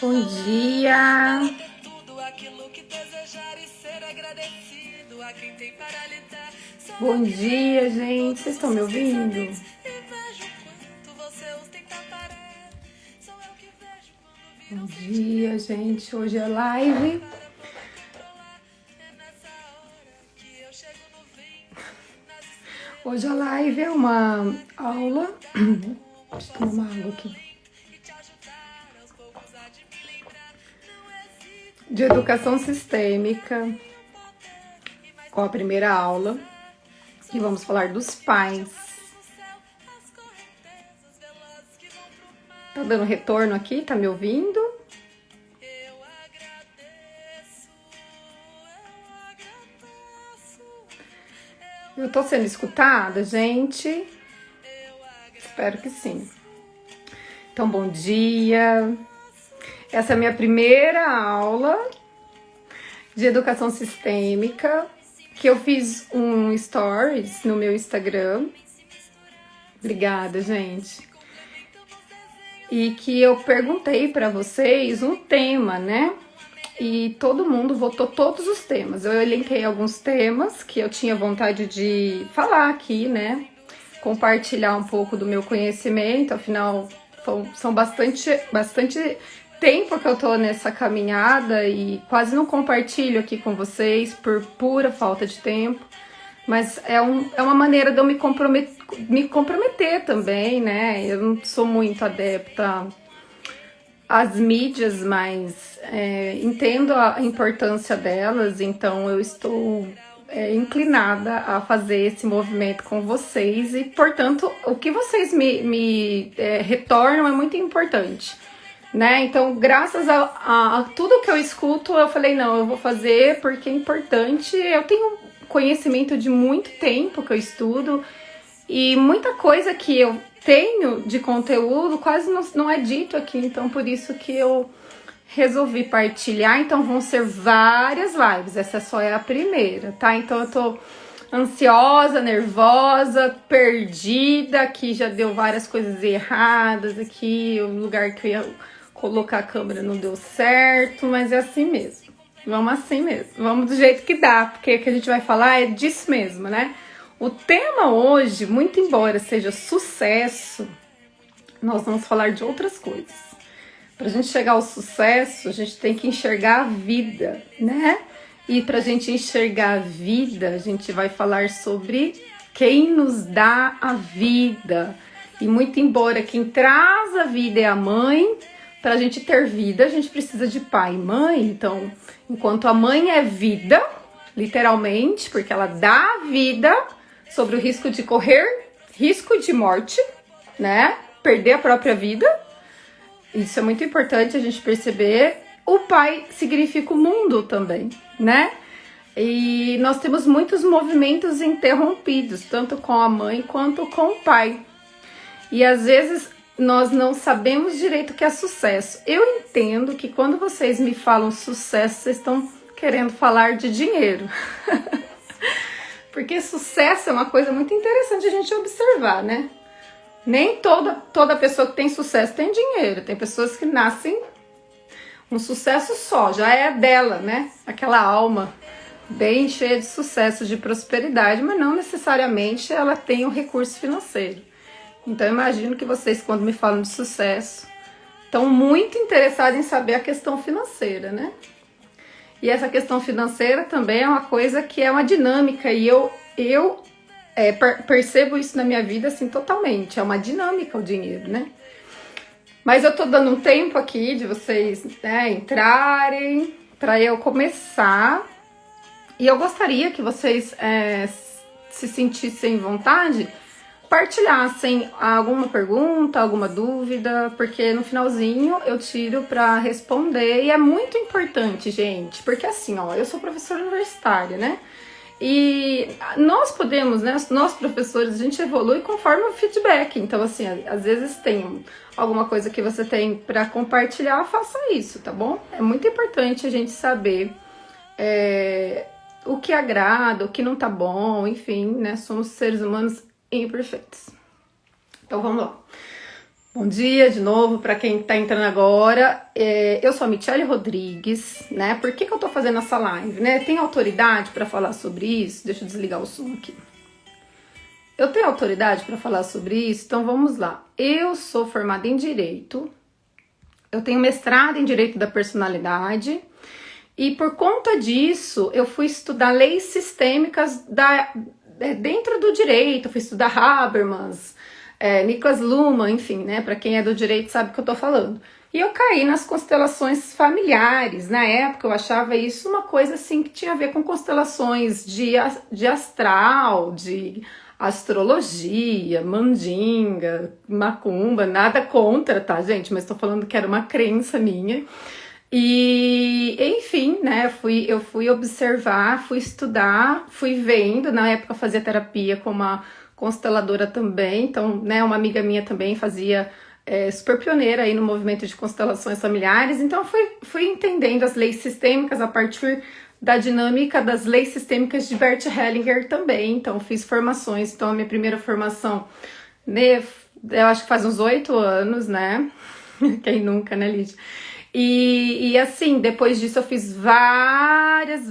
Bom dia! Bom dia, gente! Vocês estão me ouvindo? Bom dia, gente! Hoje é live. Hoje a live é uma aula. Deixa eu tomar uma água aqui. De educação sistêmica, com a primeira aula, e vamos falar dos pais. Tá dando retorno aqui? Tá me ouvindo? Eu tô sendo escutada, gente? Espero que sim. Então, bom dia! Essa é a minha primeira aula de educação sistêmica, que eu fiz um stories no meu Instagram. Obrigada, gente. E que eu perguntei para vocês um tema, né? E todo mundo votou todos os temas. Eu elenquei alguns temas que eu tinha vontade de falar aqui, né? Compartilhar um pouco do meu conhecimento, afinal, são bastante tempo que eu tô nessa caminhada e quase não compartilho aqui com vocês por pura falta de tempo, mas é uma maneira de eu me comprometer também, né? Eu não sou muito adepta às mídias, mas entendo a importância delas, então eu estou inclinada a fazer esse movimento com vocês e, portanto, o que vocês me retornam é muito importante. Né? Então, graças a tudo que eu escuto, eu falei, não, eu vou fazer porque é importante. Eu tenho conhecimento de muito tempo que eu estudo e muita coisa que eu tenho de conteúdo quase não é dito aqui, então por isso que eu resolvi partilhar. Então vão ser várias lives, essa só é a primeira, tá? Então eu tô ansiosa, nervosa, perdida, aqui já deu várias coisas erradas aqui, o lugar que eu ia colocar a câmera não deu certo, mas é assim mesmo. Vamos assim mesmo, vamos do jeito que dá, porque o que a gente vai falar é disso mesmo, né? O tema hoje, muito embora seja sucesso, nós vamos falar de outras coisas. Pra gente chegar ao sucesso, a gente tem que enxergar a vida, né? E pra gente enxergar a vida, a gente vai falar sobre quem nos dá a vida. E muito embora quem traz a vida é a mãe, para a gente ter vida, a gente precisa de pai e mãe. Então, enquanto a mãe é vida, literalmente, porque ela dá a vida sobre o risco de correr risco de morte, né? Perder a própria vida. Isso é muito importante a gente perceber. O pai significa o mundo também, né? E nós temos muitos movimentos interrompidos, tanto com a mãe quanto com o pai. E às vezes nós não sabemos direito o que é sucesso. Eu entendo que quando vocês me falam sucesso, vocês estão querendo falar de dinheiro. Porque sucesso é uma coisa muito interessante a gente observar, né? Nem toda pessoa que tem sucesso tem dinheiro. Tem pessoas que nascem um sucesso só, já é dela, né? Aquela alma bem cheia de sucesso, de prosperidade, mas não necessariamente ela tem um recurso financeiro. Então, eu imagino que vocês, quando me falam de sucesso, estão muito interessados em saber a questão financeira, né? E essa questão financeira também é uma coisa que é uma dinâmica, e eu percebo isso na minha vida, assim, totalmente. É uma dinâmica o dinheiro, né? Mas eu tô dando um tempo aqui de vocês, né, entrarem, para eu começar. E eu gostaria que vocês se sentissem vontade, partilhassem alguma pergunta, alguma dúvida, porque no finalzinho eu tiro para responder. E é muito importante, gente, porque assim, ó, eu sou professora universitária, né? E nós podemos, né, nós professores, a gente evolui conforme o feedback. Então, assim, às vezes tem alguma coisa que você tem para compartilhar, faça isso, tá bom? É muito importante a gente saber o que agrada, o que não tá bom, enfim, né? Somos seres humanos imperfeitos. Então, vamos lá. Bom dia de novo para quem está entrando agora. Eu sou a Michele Rodrigues, né? Por que eu tô fazendo essa live, né? Tem autoridade para falar sobre isso? Deixa eu desligar o som aqui. Eu tenho autoridade para falar sobre isso? Então vamos lá. Eu sou formada em Direito, eu tenho mestrado em Direito da Personalidade e por conta disso eu fui estudar leis sistêmicas dentro do direito, fui estudar Habermas, Niklas Luhmann, enfim, né? Para quem é do direito sabe o que eu tô falando. E eu caí nas constelações familiares. Na época eu achava isso uma coisa assim que tinha a ver com constelações de astral, de astrologia, mandinga, macumba, nada contra, tá, gente? Mas tô falando que era uma crença minha. E, enfim, né, eu fui observar, fui estudar, fui vendo. Na época eu fazia terapia com uma consteladora também, então, né, uma amiga minha também fazia, super pioneira aí no movimento de constelações familiares. Então fui entendendo as leis sistêmicas a partir da dinâmica das leis sistêmicas de Bert Hellinger também. Então fiz formações, então a minha primeira formação, né, eu acho que faz uns 8 anos, né, quem nunca, né, Lídia? E assim, depois disso eu fiz várias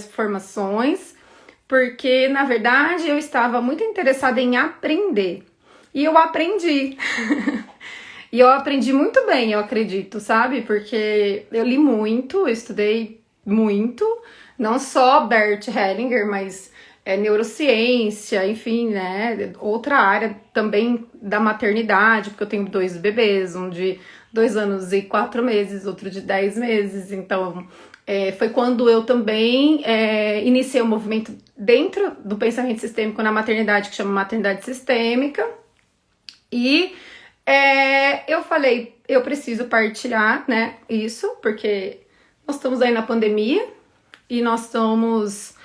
formações, porque na verdade eu estava muito interessada em aprender. E eu aprendi. E eu aprendi muito bem, eu acredito, sabe? Porque eu li muito, eu estudei muito, não só Bert Hellinger, mas neurociência, enfim, né? Outra área também da maternidade, porque eu tenho 2 bebês, um de 2 anos e 4 meses, outro de 10 meses. Então, foi quando eu também iniciei o movimento dentro do pensamento sistêmico na maternidade, que chama maternidade sistêmica. E eu falei, eu preciso partilhar, né, isso, porque nós estamos aí na pandemia e nós estamos,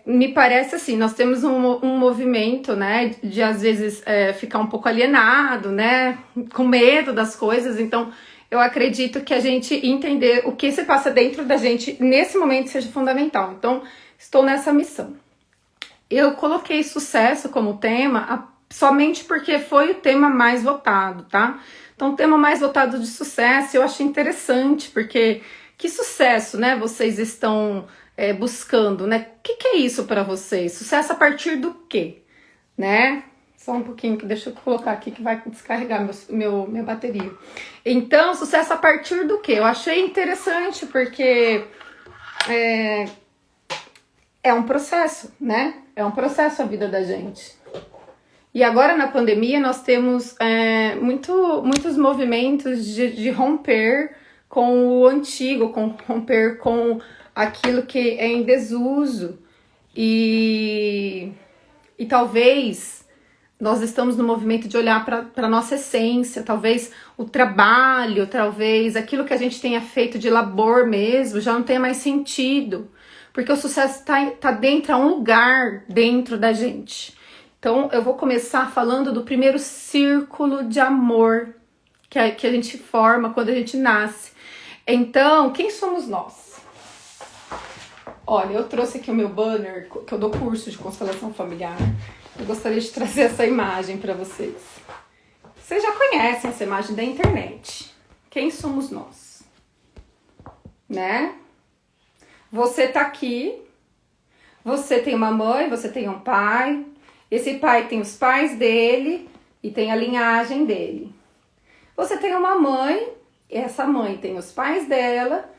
me parece assim, nós temos um movimento, né, de às vezes ficar um pouco alienado, né, com medo das coisas. Então eu acredito que a gente entender o que se passa dentro da gente nesse momento seja fundamental. Então estou nessa missão. Eu coloquei sucesso como tema somente porque foi o tema mais votado, tá? Então, o tema mais votado de sucesso eu achei interessante, porque que sucesso, né, vocês estão buscando, né? O que é isso para vocês? Sucesso a partir do quê? Né? Só um pouquinho, deixa eu colocar aqui que vai descarregar minha bateria. Então, sucesso a partir do quê? Eu achei interessante porque é um processo, né? É um processo a vida da gente. E agora na pandemia nós temos muitos movimentos de romper com o antigo, romper com aquilo que é em desuso. E talvez nós estamos no movimento de olhar para a nossa essência, talvez o trabalho, talvez aquilo que a gente tenha feito de labor mesmo já não tenha mais sentido. Porque o sucesso tá dentro, é um lugar dentro da gente. Então, eu vou começar falando do primeiro círculo de amor que a gente forma quando a gente nasce. Então, quem somos nós? Olha, eu trouxe aqui o meu banner, que eu dou curso de constelação familiar. Eu gostaria de trazer essa imagem para vocês. Vocês já conhecem essa imagem da internet. Quem somos nós? Né? Você tá aqui, você tem uma mãe, você tem um pai. Esse pai tem os pais dele e tem a linhagem dele. Você tem uma mãe, essa mãe tem os pais dela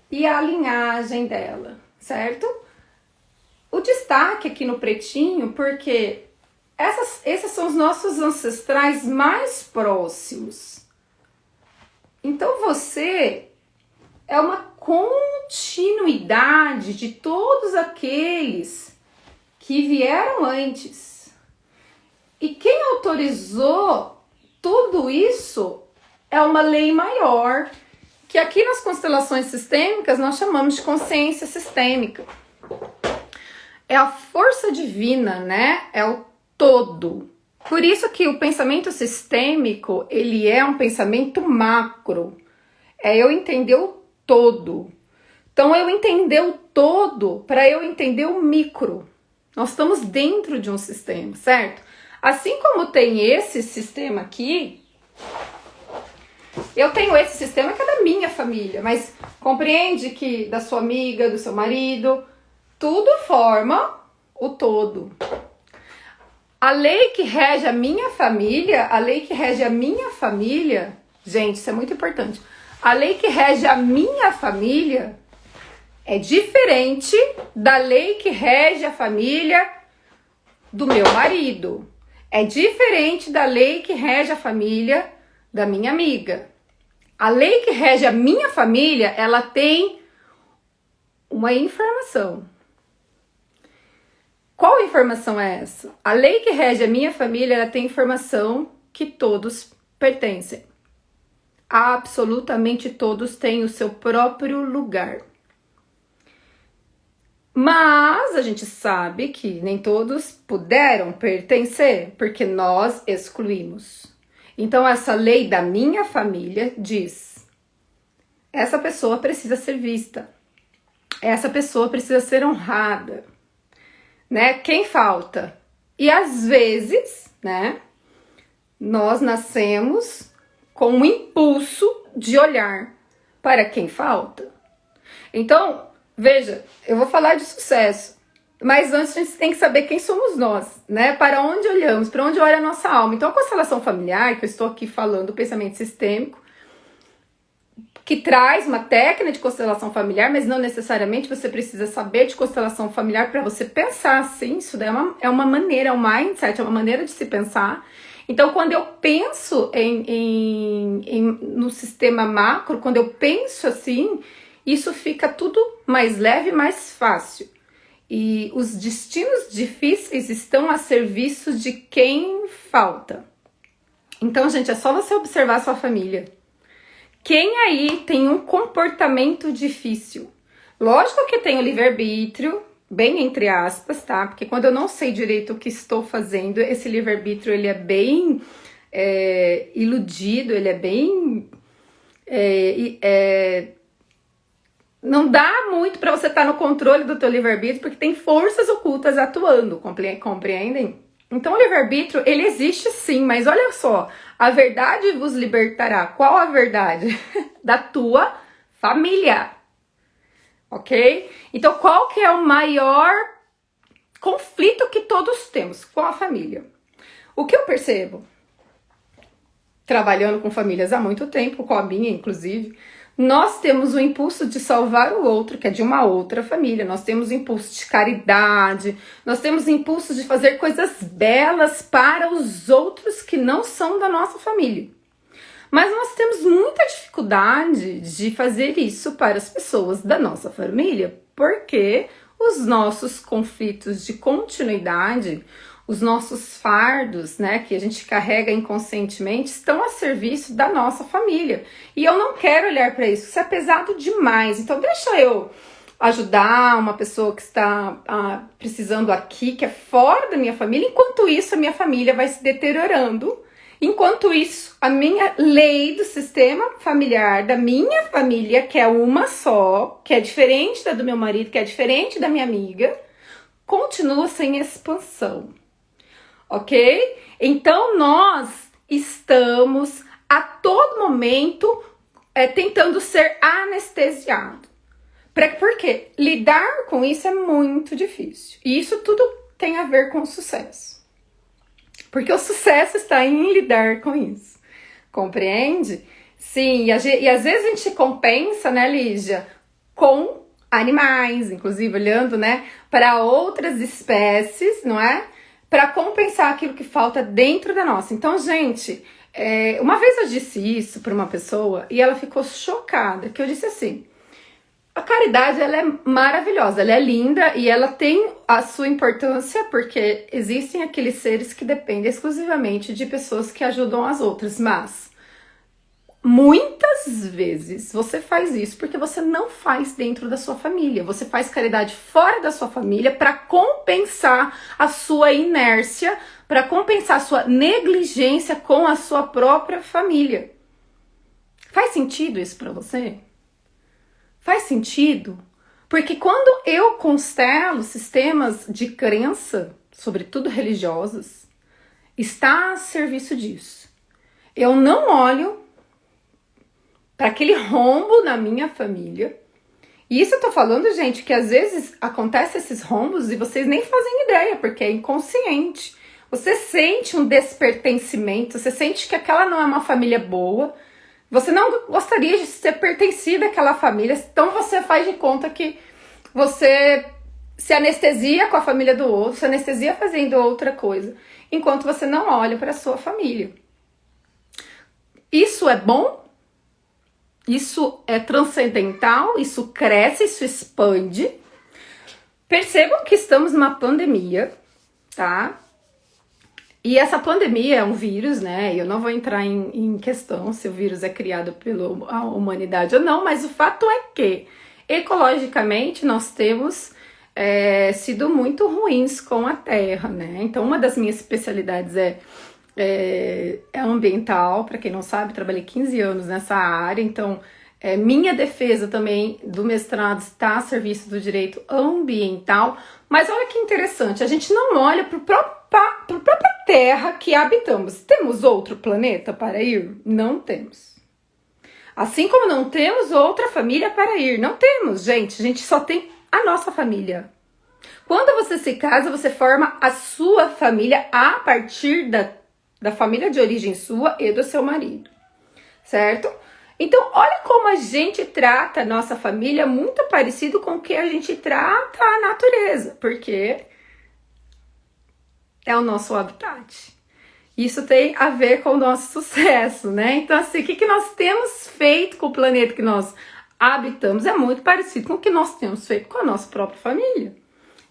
e a linhagem dela, certo? O destaque aqui no pretinho, porque esses são os nossos ancestrais mais próximos. Então você é uma continuidade de todos aqueles que vieram antes. E quem autorizou tudo isso é uma lei maior, que aqui nas constelações sistêmicas nós chamamos de consciência sistêmica. É a força divina, né? É o todo. Por isso que o pensamento sistêmico, ele é um pensamento macro. É eu entender o todo. Então, eu entender o todo para eu entender o micro. Nós estamos dentro de um sistema, certo? Assim como tem esse sistema aqui, eu tenho esse sistema que é da minha família, mas compreende que da sua amiga, do seu marido, tudo forma o todo. A lei que rege a minha família, gente, isso é muito importante. A lei que rege a minha família é diferente da lei que rege a família do meu marido. É diferente da lei que rege a família da minha amiga. A lei que rege a minha família, ela tem uma informação. Qual informação é essa? A lei que rege a minha família, ela tem informação que todos pertencem. Absolutamente todos têm o seu próprio lugar. Mas a gente sabe que nem todos puderam pertencer, porque nós excluímos. Então essa lei da minha família diz: essa pessoa precisa ser vista, essa pessoa precisa ser honrada, né? Quem falta? E às vezes, né, nós nascemos com um impulso de olhar para quem falta. Então, veja, eu vou falar de sucesso, mas antes a gente tem que saber quem somos nós, né? Para onde olhamos, para onde olha a nossa alma. Então, a constelação familiar, que eu estou aqui falando do pensamento sistêmico, que traz uma técnica de constelação familiar, mas não necessariamente você precisa saber de constelação familiar para você pensar assim. Isso daí é uma maneira, é um mindset, é uma maneira de se pensar. Então, quando eu penso no sistema macro, quando eu penso assim, isso fica tudo mais leve, mais fácil. E os destinos difíceis estão a serviço de quem falta. Então, gente, é só você observar a sua família. Quem aí tem um comportamento difícil? Lógico que tem o livre-arbítrio, bem entre aspas, tá? Porque quando eu não sei direito o que estou fazendo, esse livre-arbítrio, ele é bem iludido, ele é bem... não dá muito para você estar no controle do teu livre-arbítrio, porque tem forças ocultas atuando, compreendem? Então o livre-arbítrio, ele existe sim, mas olha só, a verdade vos libertará. Qual a verdade? Da tua família, ok? Então qual que é o maior conflito que todos temos com a família? O que eu percebo, trabalhando com famílias há muito tempo, com a minha inclusive, nós temos o impulso de salvar o outro, que é de uma outra família. Nós temos o impulso de caridade, nós temos o impulso de fazer coisas belas para os outros que não são da nossa família. Mas nós temos muita dificuldade de fazer isso para as pessoas da nossa família, porque os nossos conflitos de continuidade, os nossos fardos, né, que a gente carrega inconscientemente, estão a serviço da nossa família. E eu não quero olhar para isso, isso é pesado demais. Então deixa eu ajudar uma pessoa que está precisando aqui, que é fora da minha família, enquanto isso a minha família vai se deteriorando. Enquanto isso, a minha lei do sistema familiar, da minha família, que é uma só, que é diferente da do meu marido, que é diferente da minha amiga, continua sem expansão. Ok? Então nós estamos a todo momento tentando ser anestesiados. Por quê? Lidar com isso é muito difícil. E isso tudo tem a ver com o sucesso. Porque o sucesso está em lidar com isso. Compreende? Sim, e às vezes a gente compensa, né, Lígia, com animais, inclusive olhando, né, para outras espécies, não é? Para compensar aquilo que falta dentro da nossa. Então, gente, uma vez eu disse isso para uma pessoa e ela ficou chocada, que eu disse assim: a caridade, ela é maravilhosa, ela é linda e ela tem a sua importância porque existem aqueles seres que dependem exclusivamente de pessoas que ajudam as outras, mas muitas vezes você faz isso porque você não faz dentro da sua família. Você faz caridade fora da sua família para compensar a sua inércia, para compensar a sua negligência com a sua própria família. Faz sentido isso para você? Faz sentido? Porque quando eu constelo sistemas de crença, sobretudo religiosos, está a serviço disso. Eu não olho para aquele rombo na minha família. E isso eu tô falando, gente, que às vezes acontece esses rombos e vocês nem fazem ideia, porque é inconsciente. Você sente um despertencimento, você sente que aquela não é uma família boa, você não gostaria de ser pertencida àquela família, então você faz de conta que você se anestesia com a família do outro, se anestesia fazendo outra coisa, enquanto você não olha para a sua família. Isso é bom? Isso é transcendental? Isso cresce, isso expande? Percebam que estamos numa pandemia, tá? E essa pandemia é um vírus, né? Eu não vou entrar em questão se o vírus é criado pela humanidade ou não, mas o fato é que, ecologicamente, nós temos sido muito ruins com a Terra, né? Então, uma das minhas especialidades é ambiental. Para quem não sabe, trabalhei 15 anos nessa área, então minha defesa também do mestrado está a serviço do direito ambiental. Mas olha que interessante, a gente não olha para a própria Terra que habitamos. Temos outro planeta para ir? Não temos. Assim como não temos outra família para ir. Não temos, gente. A gente só tem a nossa família. Quando você se casa, você forma a sua família a partir da família de origem sua e do seu marido, certo? Então, olha como a gente trata a nossa família muito parecido com o que a gente trata a natureza, porque é o nosso habitat. Isso tem a ver com o nosso sucesso, né? Então, assim, o que nós temos feito com o planeta que nós habitamos é muito parecido com o que nós temos feito com a nossa própria família.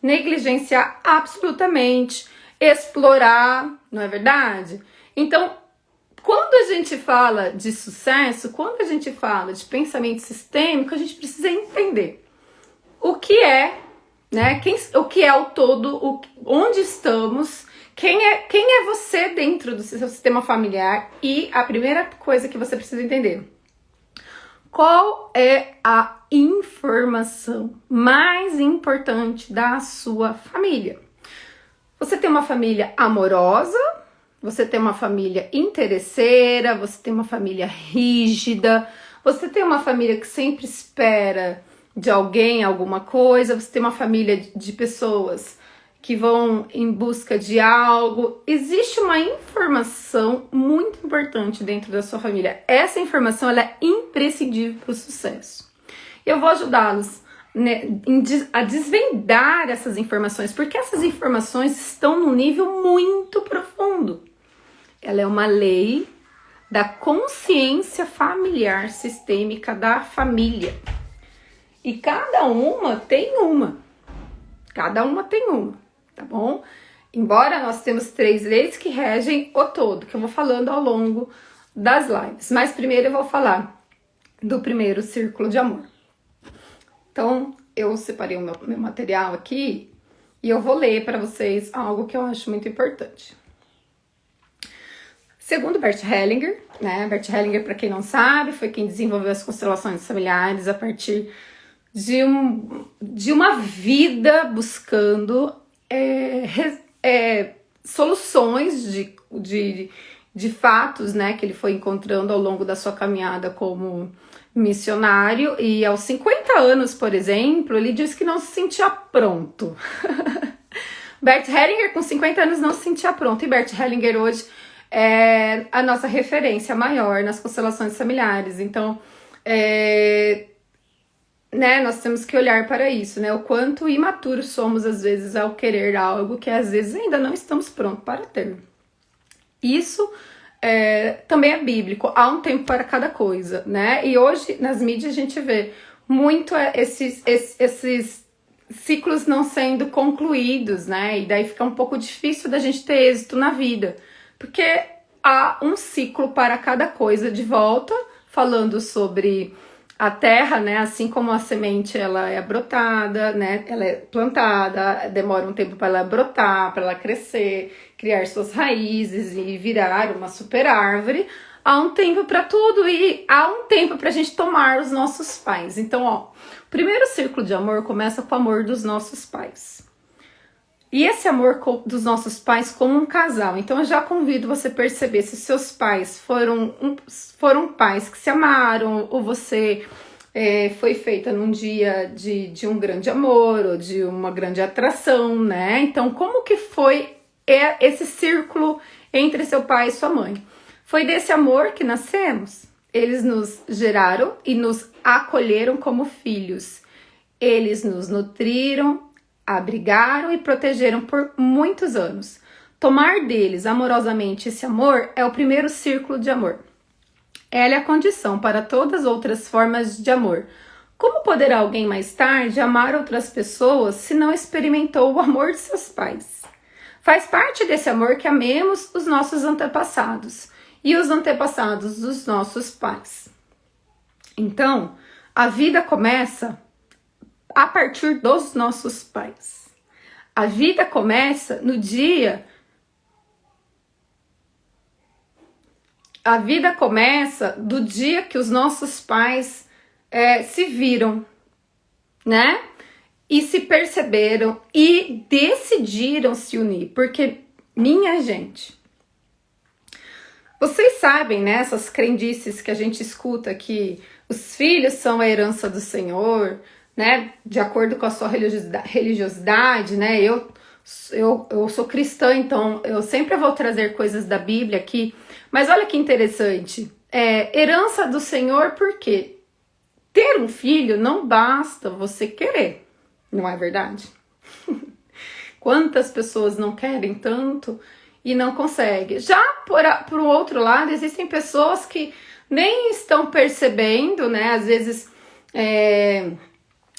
Negligenciar absolutamente, explorar, não é verdade? Então, quando a gente fala de sucesso, quando a gente fala de pensamento sistêmico, a gente precisa entender o que é, né? O que é o todo, onde estamos, quem é você dentro do seu sistema familiar. E a primeira coisa que você precisa entender: qual é a informação mais importante da sua família? Você tem uma família amorosa? Você tem uma família interesseira? Você tem uma família rígida? Você tem uma família que sempre espera de alguém alguma coisa? Você tem uma família de pessoas que vão em busca de algo? Existe uma informação muito importante dentro da sua família. Essa informação ela é imprescindível para o sucesso. Eu vou ajudá-los, né, a desvendar essas informações, porque essas informações estão num nível muito profundo. Ela é uma lei da consciência familiar sistêmica da família. E cada uma tem uma. Cada uma tem uma, tá bom? Embora nós temos 3 leis que regem o todo, que eu vou falando ao longo das lives. Mas primeiro eu vou falar do primeiro círculo de amor. Então, eu separei o meu material aqui e eu vou ler para vocês algo que eu acho muito importante. Segundo Bert Hellinger, né? Bert Hellinger, para quem não sabe, foi quem desenvolveu as constelações familiares a partir de uma vida buscando soluções de fatos, né, que ele foi encontrando ao longo da sua caminhada como missionário. E aos 50 anos, por exemplo, ele disse que não se sentia pronto. Bert Hellinger, com 50 anos, não se sentia pronto. E Bert Hellinger hoje é a nossa referência maior nas constelações familiares. Então, né, nós temos que olhar para isso, né? O quanto imaturos somos, às vezes, ao querer algo que, às vezes, ainda não estamos prontos para ter. Isso também é bíblico. Há um tempo para cada coisa, né? E hoje, nas mídias, a gente vê muito esses ciclos não sendo concluídos, né? E daí fica um pouco difícil da gente ter êxito na vida. Porque há um ciclo para cada coisa. De volta, falando sobre a terra, né? Assim como a semente ela é brotada, né? Ela é plantada, demora um tempo para ela brotar, para ela crescer, criar suas raízes e virar uma super árvore. Há um tempo para tudo e há um tempo para a gente tomar os nossos pais. Então, ó, o primeiro círculo de amor começa com o amor dos nossos pais. E esse amor dos nossos pais como um casal. Então eu já convido você a perceber se seus pais foram pais que se amaram, ou você foi feita num dia de um grande amor, ou de uma grande atração, né? Então como que foi esse círculo entre seu pai e sua mãe? Foi desse amor que nascemos? Eles nos geraram e nos acolheram como filhos. Eles nos nutriram, abrigaram e protegeram por muitos anos. Tomar deles amorosamente esse amor é o primeiro círculo de amor. Ela é a condição para todas as outras formas de amor. Como poderá alguém mais tarde amar outras pessoas se não experimentou o amor de seus pais? Faz parte desse amor que amemos os nossos antepassados e os antepassados dos nossos pais. Então, a vida começa a partir dos nossos pais. A vida começa no dia. A vida começa do dia que os nossos pais se viram, né? E se perceberam e decidiram se unir. Porque, minha gente, vocês sabem, né? Essas crendices que a gente escuta que os filhos são a herança do Senhor, né, de acordo com a sua religiosidade, né, eu sou cristã, então eu sempre vou trazer coisas da Bíblia aqui, mas olha que interessante, herança do Senhor, porque ter um filho não basta você querer, não é verdade? Quantas pessoas não querem tanto e não conseguem? Já por outro lado, existem pessoas que nem estão percebendo, né, às vezes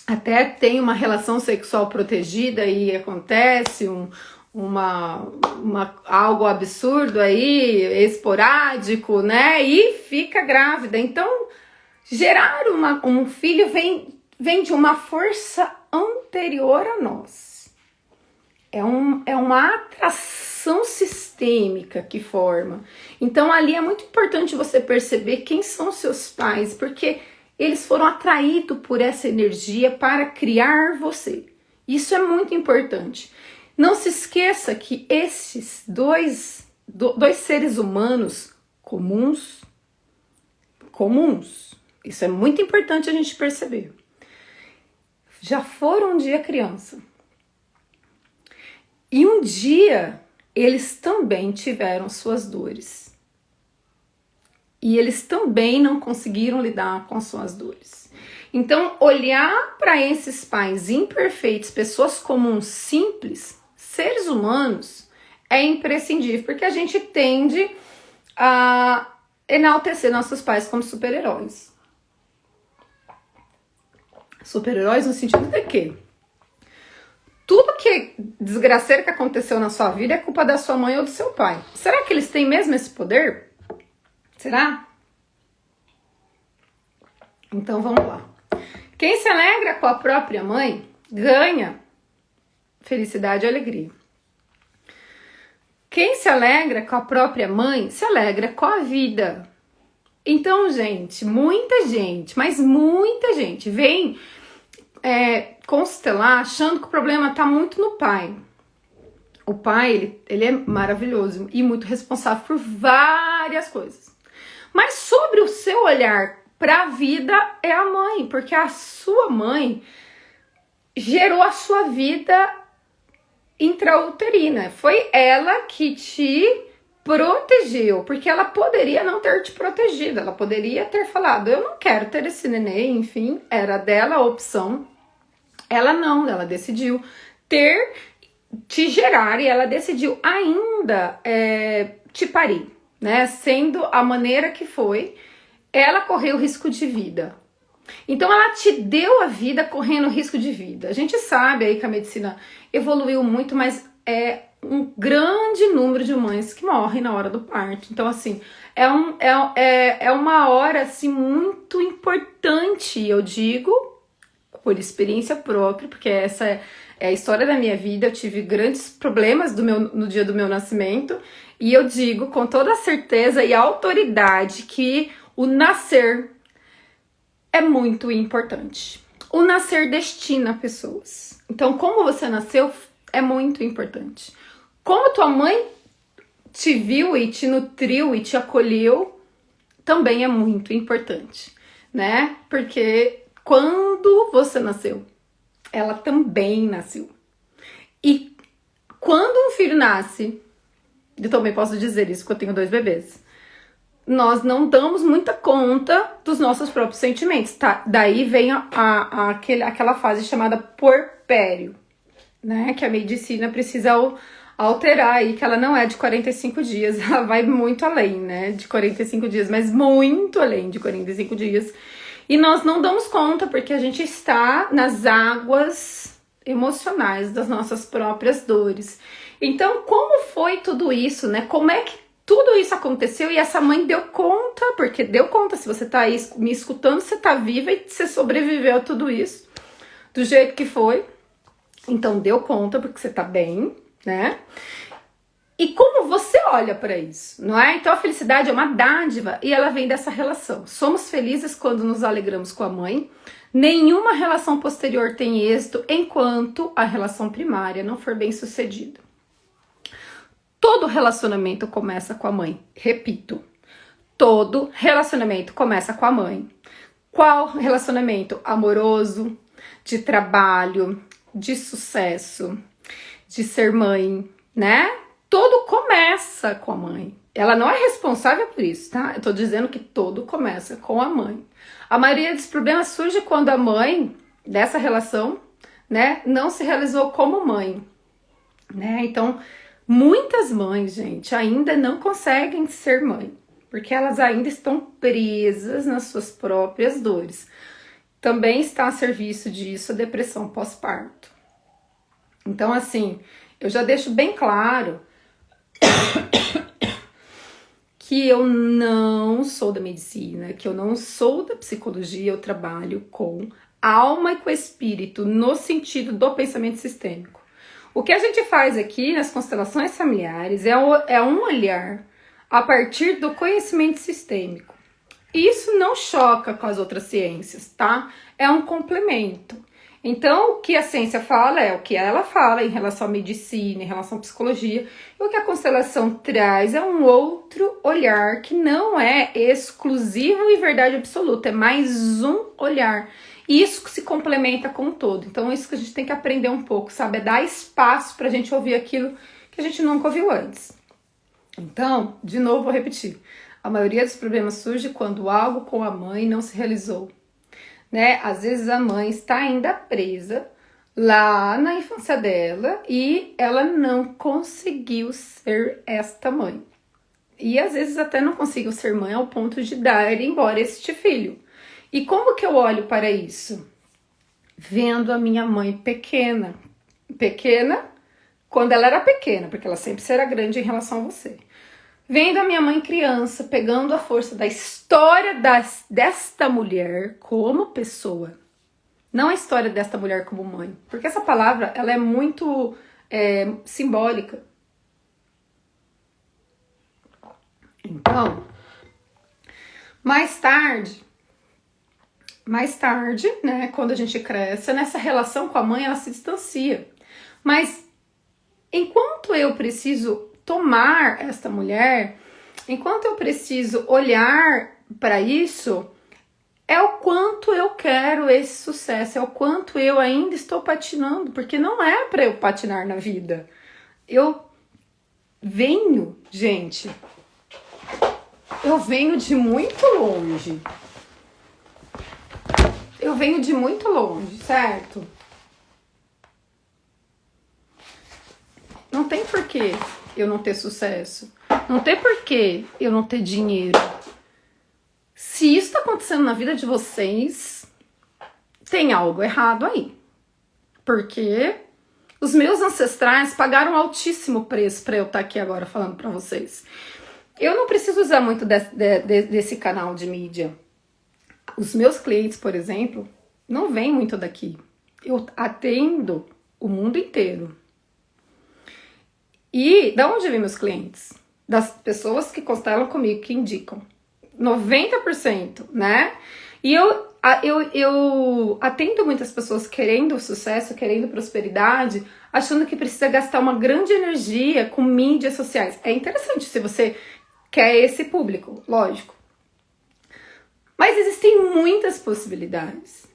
até tem uma relação sexual protegida e acontece algo absurdo aí, esporádico, né? E fica grávida. Então, gerar um filho vem de uma força anterior a nós. É uma atração sistêmica que forma. Então, ali é muito importante você perceber quem são seus pais, porque eles foram atraídos por essa energia para criar você. Isso é muito importante. Não se esqueça que esses dois seres humanos comuns, isso é muito importante a gente perceber, já foram um dia criança. E um dia eles também tiveram suas dores. E eles também não conseguiram lidar com suas dores. Então, olhar para esses pais imperfeitos, pessoas comuns, simples, seres humanos, é imprescindível, porque a gente tende a enaltecer nossos pais como super-heróis. Super-heróis no sentido de que tudo que desgraceiro que aconteceu na sua vida é culpa da sua mãe ou do seu pai. Será que eles têm mesmo esse poder? Será? Então vamos lá. Quem se alegra com a própria mãe ganha felicidade e alegria. Quem se alegra com a própria mãe se alegra com a vida. Então, gente, mas muita gente vem constelar achando que o problema está muito no pai. O pai, ele é maravilhoso e muito responsável por várias coisas. Mas sobre o seu olhar para a vida é a mãe, porque a sua mãe gerou a sua vida intrauterina. Foi ela que te protegeu, porque ela poderia não ter te protegido, ela poderia ter falado, eu não quero ter esse neném, enfim, era dela a opção. Ela não, ela decidiu te gerar e ela decidiu ainda te parir, né? Sendo a maneira que foi, ela correu risco de vida. Então ela te deu a vida correndo risco de vida. A gente sabe aí que a medicina evoluiu muito, mas é um grande número de mães que morrem na hora do parto. Então assim, é uma hora assim muito importante, eu digo, por experiência própria, porque essa é a história da minha vida. Eu tive grandes problemas no dia do meu nascimento, e eu digo com toda a certeza e autoridade que o nascer é muito importante. O nascer destina pessoas. Então, como você nasceu, é muito importante. Como tua mãe te viu e te nutriu e te acolheu, também é muito importante, né? Porque quando você nasceu, ela também nasceu. E quando um filho nasce, eu também posso dizer isso porque eu tenho 2 bebês, nós não damos muita conta dos nossos próprios sentimentos, tá? Daí vem aquela fase chamada puerpério, né? Que a medicina precisa alterar aí, que ela não é de 45 dias, ela vai muito além, né? De 45 dias, mas muito além de 45 dias. E nós não damos conta porque a gente está nas águas emocionais das nossas próprias dores. Então, como foi tudo isso, né? Como é que tudo isso aconteceu e essa mãe deu conta, porque deu conta, se você tá aí me escutando, você tá viva e você sobreviveu a tudo isso, do jeito que foi. Então, deu conta porque você tá bem, né? E como você olha para isso, não é? Então, a felicidade é uma dádiva e ela vem dessa relação. Somos felizes quando nos alegramos com a mãe. Nenhuma relação posterior tem êxito enquanto a relação primária não for bem sucedida. Todo relacionamento começa com a mãe. Repito, todo relacionamento começa com a mãe. Qual relacionamento? Amoroso, de trabalho, de sucesso, de ser mãe, né? Todo começa com a mãe. Ela não é responsável por isso, tá? Eu tô dizendo que todo começa com a mãe. A maioria dos problemas surge quando a mãe dessa relação, né, não se realizou como mãe, né? Então, muitas mães, gente, ainda não conseguem ser mãe, porque elas ainda estão presas nas suas próprias dores. Também está a serviço disso a depressão pós-parto. Então, assim, eu já deixo bem claro que eu não sou da medicina, que eu não sou da psicologia, eu trabalho com alma e com espírito, no sentido do pensamento sistêmico. O que a gente faz aqui nas constelações familiares é um olhar a partir do conhecimento sistêmico. Isso não choca com as outras ciências, tá? É um complemento. Então, o que a ciência fala é o que ela fala em relação à medicina, em relação à psicologia. E o que a constelação traz é um outro olhar que não é exclusivo e verdade absoluta. É mais um olhar. E isso se complementa com o todo. Então, é isso que a gente tem que aprender um pouco, sabe? É dar espaço pra gente ouvir aquilo que a gente nunca ouviu antes. Então, de novo, vou repetir. A maioria dos problemas surge quando algo com a mãe não se realizou, né? Às vezes a mãe está ainda presa lá na infância dela e ela não conseguiu ser esta mãe. E às vezes até não conseguiu ser mãe ao ponto de dar embora este filho. E como que eu olho para isso? Vendo a minha mãe pequena. Pequena quando ela era pequena, porque ela sempre será grande em relação a você. Vendo a minha mãe criança, pegando a força da história desta mulher como pessoa. Não a história desta mulher como mãe. Porque essa palavra, ela é muito simbólica. Então, mais tarde, né, quando a gente cresce, nessa relação com a mãe, ela se distancia. Mas, enquanto eu preciso tomar esta mulher, enquanto eu preciso olhar para isso, é o quanto eu quero esse sucesso, é o quanto eu ainda estou patinando, porque não é para eu patinar na vida. Eu venho, gente, eu venho de muito longe. Eu venho de muito longe, certo? Não tem porquê eu não ter sucesso. Não tem porquê eu não ter dinheiro. Se isso tá acontecendo na vida de vocês, tem algo errado aí. Porque os meus ancestrais pagaram um altíssimo preço para eu estar aqui agora falando para vocês. Eu não preciso usar muito desse canal de mídia. Os meus clientes, por exemplo, não vêm muito daqui. Eu atendo o mundo inteiro. E da onde vêm meus clientes? Das pessoas que constelam comigo, que indicam. 90%, né? E eu Eu atendo muitas pessoas querendo sucesso, querendo prosperidade, achando que precisa gastar uma grande energia com mídias sociais. É interessante se você quer esse público, lógico. Mas existem muitas possibilidades.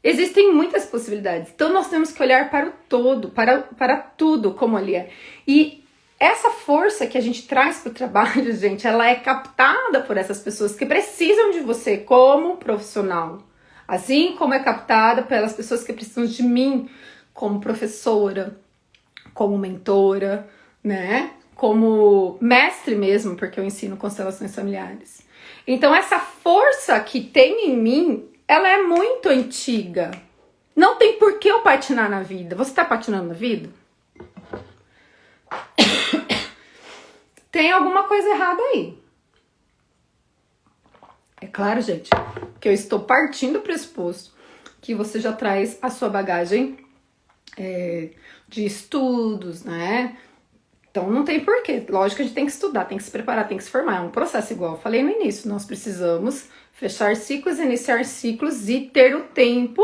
Existem muitas possibilidades. Então nós temos que olhar para o todo, para tudo como ele é. E essa força que a gente traz para o trabalho, gente, ela é captada por essas pessoas que precisam de você como profissional. Assim como é captada pelas pessoas que precisam de mim como professora, como mentora, né? Como mestre mesmo, porque eu ensino constelações familiares. Então essa força que tem em mim, ela é muito antiga. Não tem por que eu patinar na vida. Você tá patinando na vida? Tem alguma coisa errada aí. É claro, gente, que eu estou partindo do pressuposto que você já traz a sua bagagem de estudos, né? Então não tem porquê. Lógico que a gente tem que estudar, tem que se preparar, tem que se formar. É um processo igual eu falei no início. Nós precisamos fechar ciclos, iniciar ciclos e ter o tempo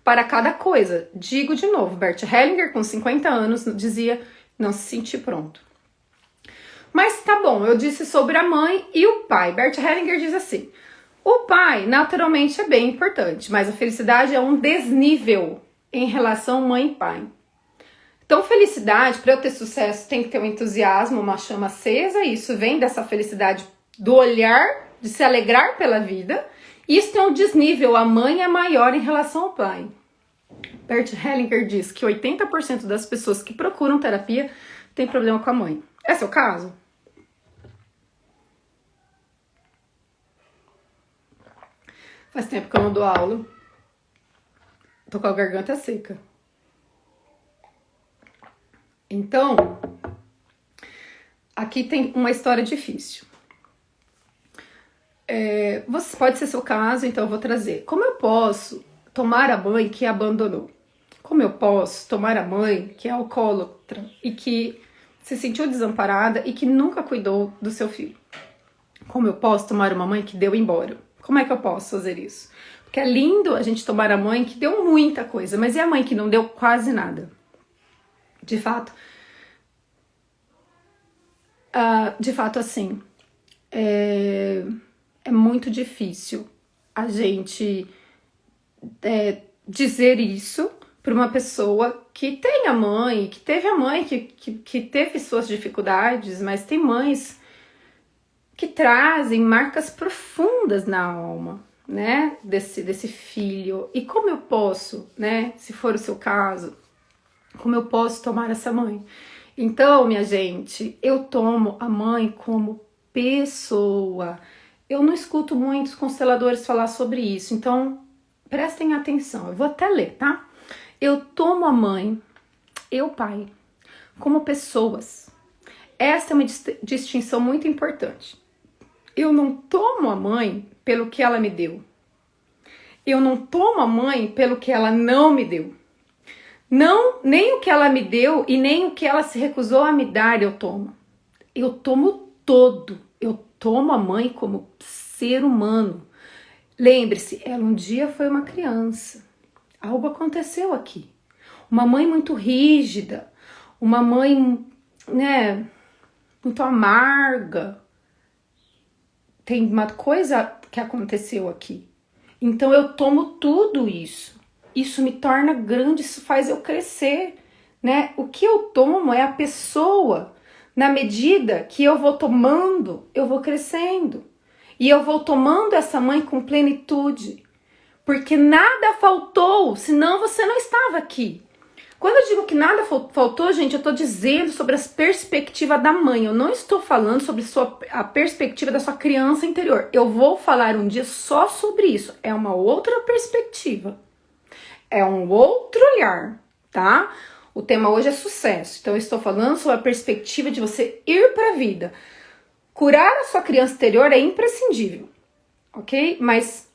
para cada coisa. Digo de novo, Bert Hellinger, com 50 anos, dizia não se sentir pronto. Mas tá bom, eu disse sobre a mãe e o pai. Bert Hellinger diz assim: o pai, naturalmente, é bem importante, mas a felicidade é um desnível em relação mãe e pai. Então, felicidade, para eu ter sucesso, tem que ter um entusiasmo, uma chama acesa. Isso vem dessa felicidade do olhar, de se alegrar pela vida. Isso tem um desnível, a mãe é maior em relação ao pai. Bert Hellinger diz que 80% das pessoas que procuram terapia tem problema com a mãe. É seu caso? Faz tempo que eu não dou aula. Tô com a garganta seca. Então, aqui tem uma história difícil. Pode ser seu caso, então eu vou trazer. Como eu posso tomar a mãe que abandonou? Como eu posso tomar a mãe que é alcoólatra e que se sentiu desamparada e que nunca cuidou do seu filho? Como eu posso tomar uma mãe que deu embora? Como é que eu posso fazer isso? Porque é lindo a gente tomar a mãe que deu muita coisa, mas e a mãe que não deu quase nada? De fato, assim, é muito difícil a gente dizer isso para uma pessoa que tem a mãe, que teve a mãe, que teve suas dificuldades, mas tem mães que trazem marcas profundas na alma, né, desse filho. E como eu posso, né, se for o seu caso, como eu posso tomar essa mãe? Então, minha gente, eu tomo a mãe como pessoa. Eu não escuto muitos consteladores falar sobre isso, então prestem atenção. Eu vou até ler, tá? Eu tomo a mãe e o pai como pessoas. Essa é uma distinção muito importante. Eu não tomo a mãe pelo que ela me deu. Eu não tomo a mãe pelo que ela não me deu. Não, nem o que ela me deu e nem o que ela se recusou a me dar eu tomo. Eu tomo todo. Eu tomo a mãe como ser humano. Lembre-se, ela um dia foi uma criança. Algo aconteceu aqui. Uma mãe muito rígida, uma mãe, né, muito amarga. Tem uma coisa que aconteceu aqui. Então eu tomo tudo isso. Isso me torna grande, isso faz eu crescer, né? O que eu tomo é a pessoa. Na medida que eu vou tomando, eu vou crescendo. E eu vou tomando essa mãe com plenitude. Porque nada faltou, senão você não estava aqui. Quando eu digo que nada faltou, gente, eu estou dizendo sobre a perspectiva da mãe. Eu não estou falando sobre a perspectiva da sua criança interior. Eu vou falar um dia só sobre isso. É uma outra perspectiva. É um outro olhar, tá? O tema hoje é sucesso. Então eu estou falando sobre a perspectiva de você ir para a vida. Curar a sua criança interior é imprescindível, ok? Mas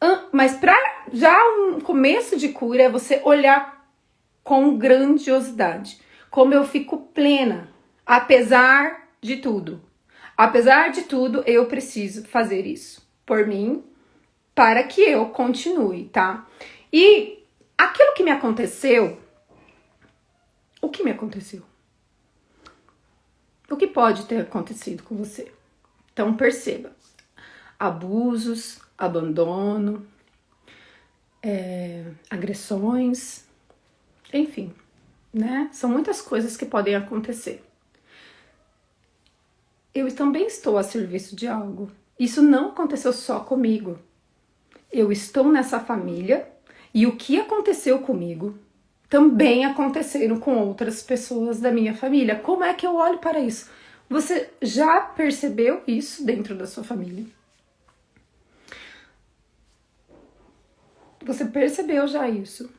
para já um começo de cura é você olhar com grandiosidade. Como eu fico plena, apesar de tudo. Apesar de tudo, eu preciso fazer isso por mim, para que eu continue, tá? E aquilo que me aconteceu, o que me aconteceu? O que pode ter acontecido com você? Então perceba, abusos, abandono, agressões, enfim, né? São muitas coisas que podem acontecer. Eu também estou a serviço de algo. Isso não aconteceu só comigo. Eu estou nessa família e o que aconteceu comigo também aconteceram com outras pessoas da minha família. Como é que eu olho para isso? Você já percebeu isso dentro da sua família? Você percebeu já isso?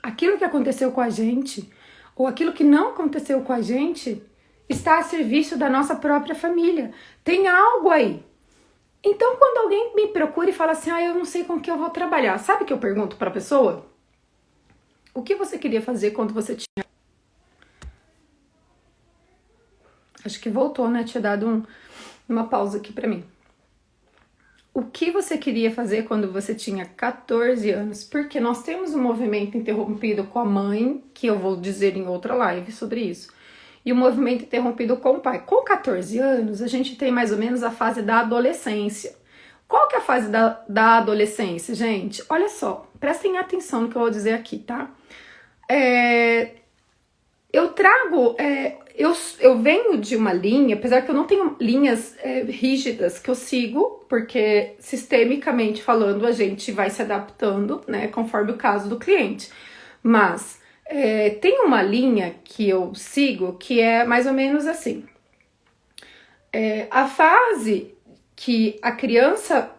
Aquilo que aconteceu com a gente, ou aquilo que não aconteceu com a gente, está a serviço da nossa própria família. Tem algo aí. Então, quando alguém me procura e fala assim, eu não sei com que eu vou trabalhar, sabe o que eu pergunto para a pessoa? O que você queria fazer quando você tinha... Acho que voltou, né? Tinha dado uma pausa aqui para mim. O que você queria fazer quando você tinha 14 anos? Porque nós temos um movimento interrompido com a mãe, que eu vou dizer em outra live sobre isso, e o movimento interrompido com o pai. Com 14 anos, a gente tem mais ou menos a fase da adolescência. Qual que é a fase da adolescência, gente? Olha só, prestem atenção no que eu vou dizer aqui, tá? Eu trago... Eu venho de uma linha, apesar que eu não tenho linhas rígidas que eu sigo, porque sistemicamente falando a gente vai se adaptando, né, conforme o caso do cliente. Mas tem uma linha que eu sigo que é mais ou menos assim. A fase que a criança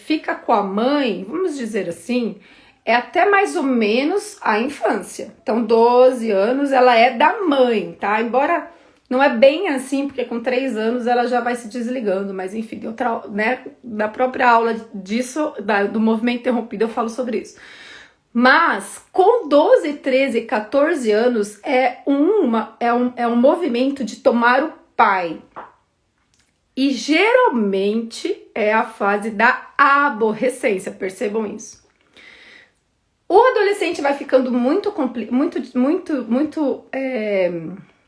fica com a mãe, vamos dizer assim, é até mais ou menos a infância. Então, 12 anos ela é da mãe, tá? Embora não é bem assim, porque com 3 anos ela já vai se desligando, mas enfim, né, da própria aula disso, do movimento interrompido, eu falo sobre isso. Mas com 12, 13, 14 anos é um movimento de tomar o pai. E geralmente é a fase da aborrecência, percebam isso. O adolescente vai ficando muito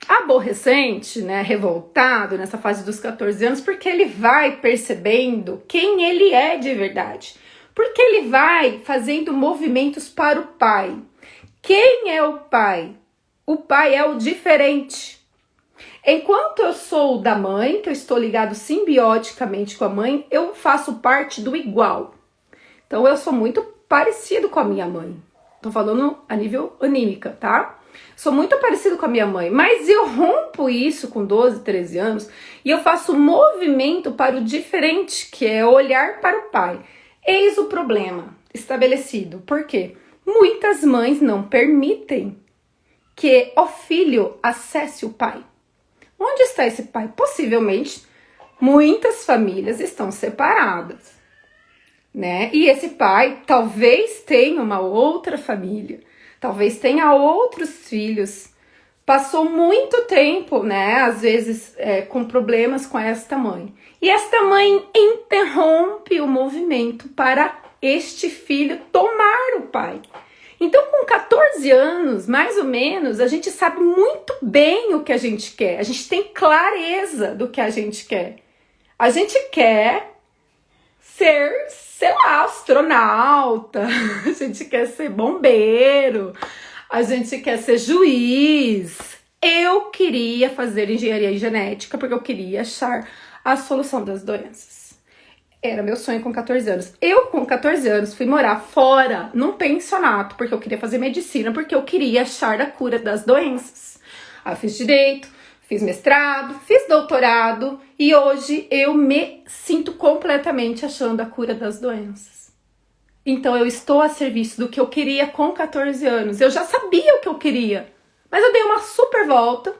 aborrecente, né, revoltado nessa fase dos 14 anos, porque ele vai percebendo quem ele é de verdade. Porque ele vai fazendo movimentos para o pai. Quem é o pai? O pai é o diferente. Enquanto eu sou da mãe, que eu estou ligado simbioticamente com a mãe, eu faço parte do igual. Então eu sou muito parecido com a minha mãe. Tô falando a nível anímica, tá? Sou muito parecido com a minha mãe, mas eu rompo isso com 12, 13 anos e eu faço movimento para o diferente, que é olhar para o pai. Eis o problema estabelecido. Por quê? Muitas mães não permitem que o filho acesse o pai. Onde está esse pai? Possivelmente, muitas famílias estão separadas, né? E esse pai talvez tenha uma outra família, talvez tenha outros filhos, passou muito tempo, né? Às vezes com problemas com esta mãe. E esta mãe interrompe o movimento para este filho tomar o pai. Então, com 14 anos, mais ou menos, a gente sabe muito bem o que a gente quer. A gente tem clareza do que a gente quer. A gente quer ser, sei lá, astronauta. A gente quer ser bombeiro. A gente quer ser juiz. Eu queria fazer engenharia genética porque eu queria achar a solução das doenças. Era meu sonho com 14 anos. Eu, com 14 anos, fui morar fora, num pensionato, porque eu queria fazer medicina, porque eu queria achar a cura das doenças. Aí eu fiz direito, fiz mestrado, fiz doutorado, e hoje eu me sinto completamente achando a cura das doenças. Então eu estou a serviço do que eu queria com 14 anos. Eu já sabia o que eu queria, mas eu dei uma super volta,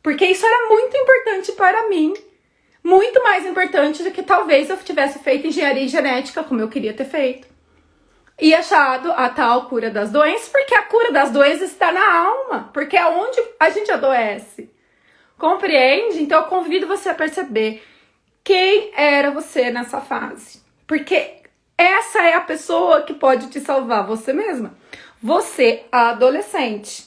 porque isso era muito importante para mim. Muito mais importante do que talvez eu tivesse feito engenharia genética, como eu queria ter feito. E achado a tal cura das doenças, porque a cura das doenças está na alma, porque é onde a gente adoece. Compreende? Então eu convido você a perceber quem era você nessa fase. Porque essa é a pessoa que pode te salvar, você mesma. Você, a adolescente.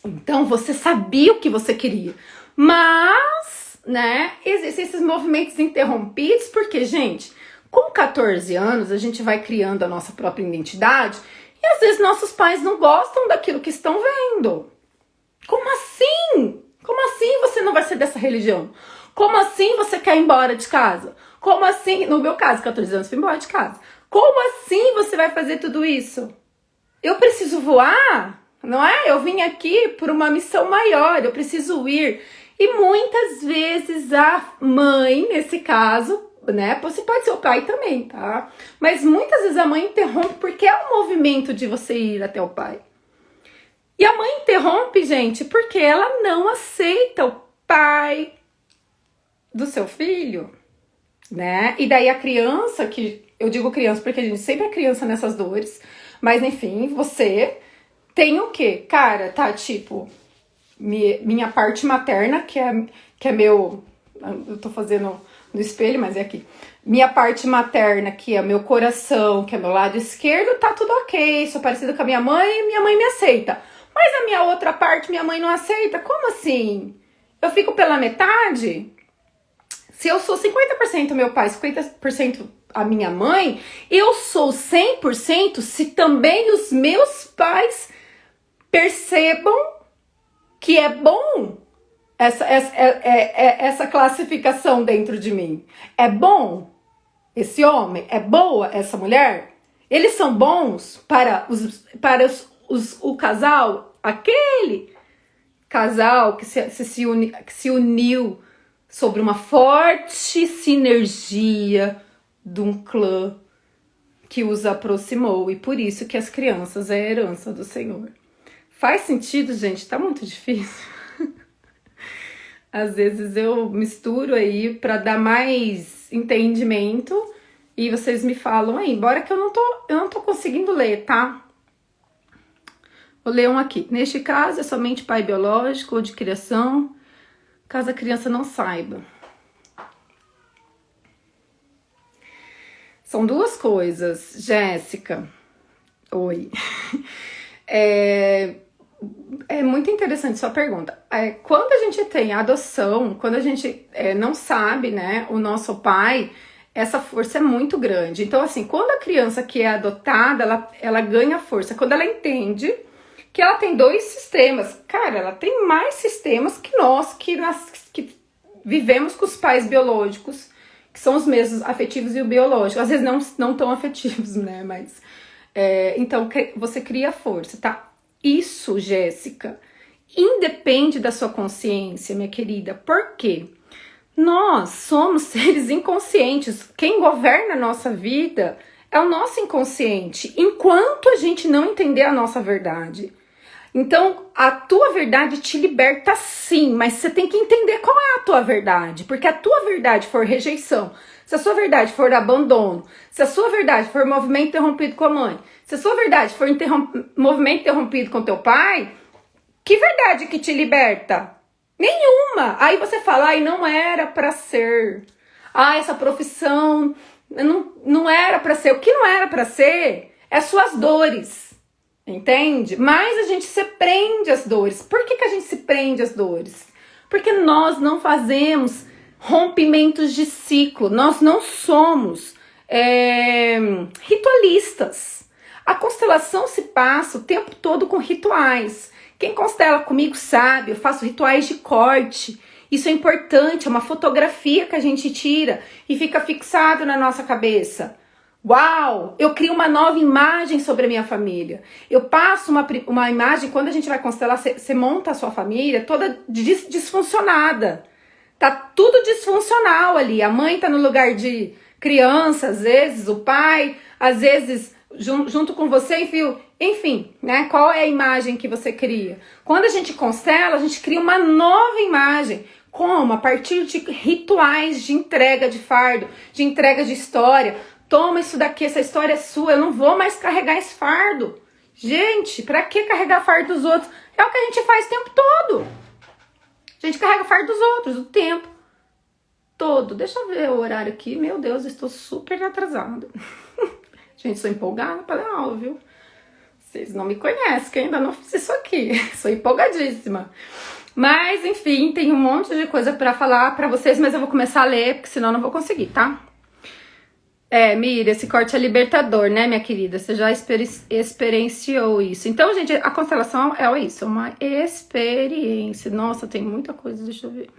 Então, você sabia o que você queria. Mas, né, existem esses movimentos interrompidos, porque, gente, com 14 anos, a gente vai criando a nossa própria identidade e, às vezes, nossos pais não gostam daquilo que estão vendo. Como assim? Como assim você não vai ser dessa religião? Como assim você quer ir embora de casa? Como assim? No meu caso, 14 anos, fui embora de casa. Como assim você vai fazer tudo isso? Eu preciso voar, não é? Eu vim aqui por uma missão maior, eu preciso ir. E muitas vezes a mãe, nesse caso, né? Você pode ser o pai também, tá? Mas muitas vezes a mãe interrompe porque é o movimento de você ir até o pai. E a mãe interrompe, gente, porque ela não aceita o pai do seu filho, né? E daí a criança, que eu digo criança porque a gente sempre é criança nessas dores, mas enfim, você tem o quê? Cara, tá tipo, minha parte materna, que é meu, eu tô fazendo no espelho, mas é aqui. Minha parte materna, que é meu coração, que é meu lado esquerdo, tá tudo ok, sou parecida com a minha mãe me aceita. Mas a minha outra parte, minha mãe não aceita. Como assim? Eu fico pela metade? Se eu sou 50% meu pai, 50% a minha mãe, eu sou 100% se também os meus pais percebam que é bom essa classificação dentro de mim. É bom esse homem? É boa essa mulher? Eles são bons para o casal? Aquele casal que se uniu sobre uma forte sinergia de um clã que os aproximou. E por isso que as crianças é a herança do Senhor. Faz sentido, gente? Tá muito difícil. Às vezes eu misturo aí para dar mais entendimento e vocês me falam aí, embora que eu não tô conseguindo ler, tá? Vou ler um aqui. Neste caso, é somente pai biológico ou de criação, caso a criança não saiba. São duas coisas, Jéssica. Oi. É muito interessante sua pergunta. Quando a gente tem a adoção, quando a gente não sabe, né, o nosso pai, essa força é muito grande. Então, assim, quando a criança que é adotada, ela ganha força. Quando ela entende que ela tem dois sistemas. Cara, ela tem mais sistemas que nós, que vivemos com os pais biológicos, que são os mesmos, afetivos e o biológico. Às vezes não tão afetivos, né, mas... então, você cria força, tá? Isso, Jéssica, independe da sua consciência, minha querida. Por quê? Nós somos seres inconscientes. Quem governa a nossa vida é o nosso inconsciente, enquanto a gente não entender a nossa verdade. Então, a tua verdade te liberta sim, mas você tem que entender qual é a tua verdade. Porque a tua verdade for rejeição, se a sua verdade for abandono, se a sua verdade for movimento interrompido com a mãe, se a sua verdade for movimento interrompido com teu pai, que verdade que te liberta? Nenhuma! Aí você fala, ai, não era pra ser. Ah, essa profissão não era pra ser. O que não era pra ser é suas dores. Entende? Mas a gente se prende às dores. Por que a gente se prende às dores? Porque nós não fazemos rompimentos de ciclo. Nós não somos ritualistas. A constelação se passa o tempo todo com rituais. Quem constela comigo sabe, eu faço rituais de corte. Isso é importante, é uma fotografia que a gente tira e fica fixado na nossa cabeça. Uau! Eu crio uma nova imagem sobre a minha família. Eu passo uma imagem, quando a gente vai constelar, você monta a sua família toda disfuncionada. Tá tudo disfuncional ali. A mãe tá no lugar de criança, às vezes, o pai, às vezes, junto com você, enfim, né? Qual é a imagem que você cria? Quando a gente constela, a gente cria uma nova imagem. Como? A partir de rituais de entrega de fardo, de entrega de história. Toma isso daqui, essa história é sua, eu não vou mais carregar esse fardo. Gente, pra que carregar fardo dos outros? É o que a gente faz o tempo todo. A gente carrega fardo dos outros o tempo todo. Deixa eu ver o horário aqui. Meu Deus, estou super atrasada. Gente, sou empolgada para dar aula, viu? Vocês não me conhecem, que eu ainda não fiz isso aqui. Sou empolgadíssima. Mas, enfim, tem um monte de coisa para falar para vocês, mas eu vou começar a ler, porque senão eu não vou conseguir, tá? Mira, esse corte é libertador, né, minha querida? Você já experienciou isso. Então, gente, a constelação é isso, uma experiência. Nossa, tem muita coisa, deixa eu ver.